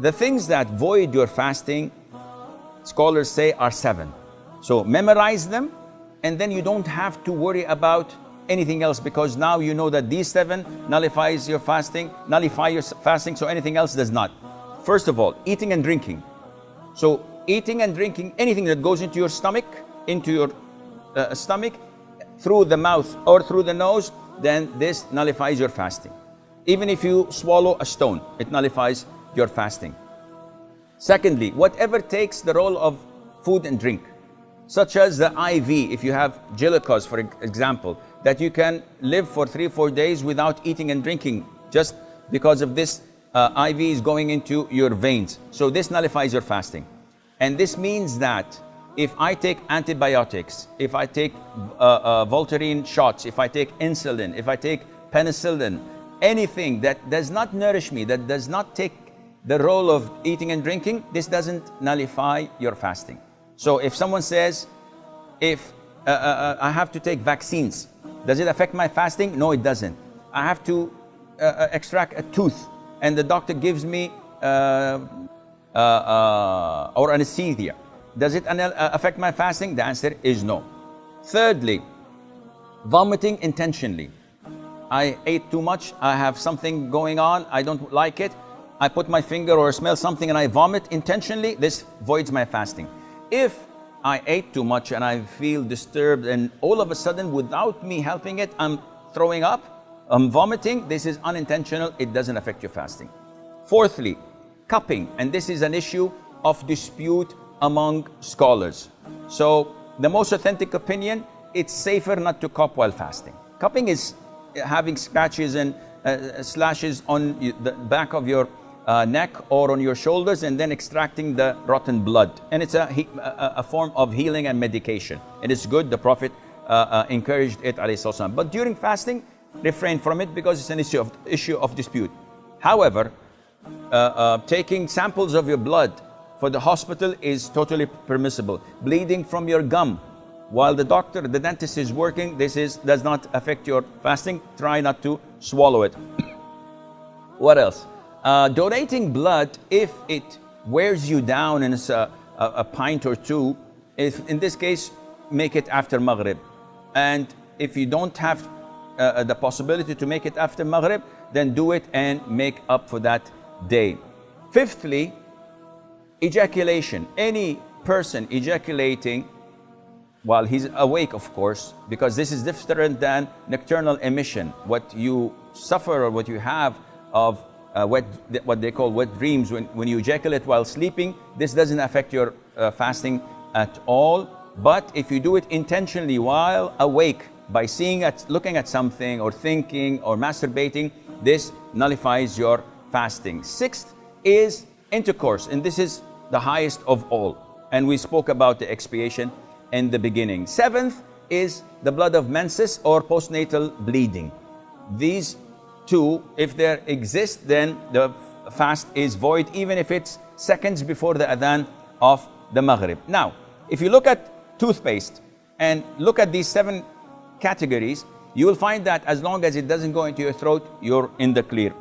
The things that void your fasting, scholars say, are 7. So memorize them, and then you don't have to worry about anything else, because now you know that these 7 nullifies your fasting, nullify your fasting, so anything else does not. First of all, eating and drinking. So eating and drinking, anything that goes into your stomach, through the mouth or through the nose, then this nullifies your fasting. Even if you swallow a stone, it nullifies your fasting. Secondly, whatever takes the role of food and drink, such as the IV, if you have glucose, for example, that you can live for 3-4 days without eating and drinking, just because of this IV is going into your veins. So this nullifies your fasting. And this means that if I take antibiotics, if I take Voltaren shots, if I take insulin, if I take penicillin, anything that does not nourish me, that does not take the role of eating and drinking, this doesn't nullify your fasting. So if someone says, if I have to take vaccines, does it affect my fasting? No, it doesn't. I have to extract a tooth, and the doctor gives me or anesthesia. Does it affect my fasting? The answer is no. Thirdly, vomiting intentionally. I ate too much, I have something going on, I don't like it, I put my finger or smell something and I vomit intentionally, this voids my fasting. If I ate too much and I feel disturbed and all of a sudden, without me helping it, I'm throwing up, I'm vomiting, this is unintentional, it doesn't affect your fasting. Fourthly, cupping, and this is an issue of dispute among scholars. So the most authentic opinion, it's safer not to cup while fasting. Cupping is having scratches and slashes on the back of your neck or on your shoulders, and then extracting the rotten blood. And it's a form of healing and medication. It is good. The Prophet encouraged it, alayhi salam. But during fasting, refrain from it because it's an issue of dispute. However, taking samples of your blood for the hospital is totally permissible. Bleeding from your gum while the dentist is working, does not affect your fasting. Try not to swallow it. What else? Donating blood, if it wears you down and it's a pint or two, in this case, make it after Maghrib. And if you don't have the possibility to make it after Maghrib, then do it and make up for that day. Fifthly, ejaculation. Any person ejaculating while he's awake, of course, because this is different than nocturnal emission. What you suffer or what you have of what they call wet dreams, when you ejaculate while sleeping, this doesn't affect your fasting at all. But if you do it intentionally while awake, by looking at something or thinking or masturbating, this nullifies your fasting. Sixth is intercourse, and this is the highest of all. And we spoke about the expiation in the beginning. Seventh is the blood of menses or postnatal bleeding. These two, if they exist, then the fast is void, even if it's seconds before the adhan of the Maghrib. Now, if you look at toothpaste and look at these 7 categories, you will find that as long as it doesn't go into your throat, you're in the clear.